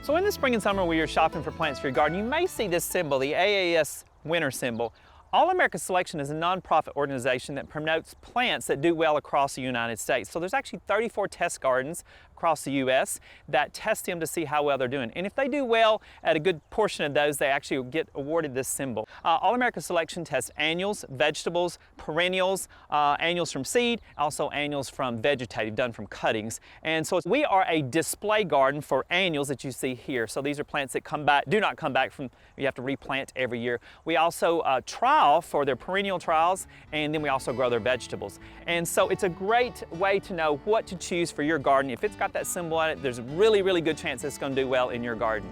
So in the spring and summer when you're shopping for plants for your garden, you may see this symbol, the AAS winter symbol. All America Selection is a nonprofit organization that promotes plants that do well across the United States. So there's actually 34 test gardens across the U.S. that test them to see how well they're doing. And if they do well at a good portion of those, they actually get awarded this symbol. All America Selection tests annuals, vegetables, perennials, annuals from seed, also annuals from vegetative, done from cuttings. And so we are a display garden for annuals that you see here. So these are plants that do not come back from, you have to replant every year. We also trial for their perennial trials, and then we also grow their vegetables. And so it's a great way to know what to choose for your garden. If it's got that symbol on it, there's a really, really good chance it's going to do well in your garden.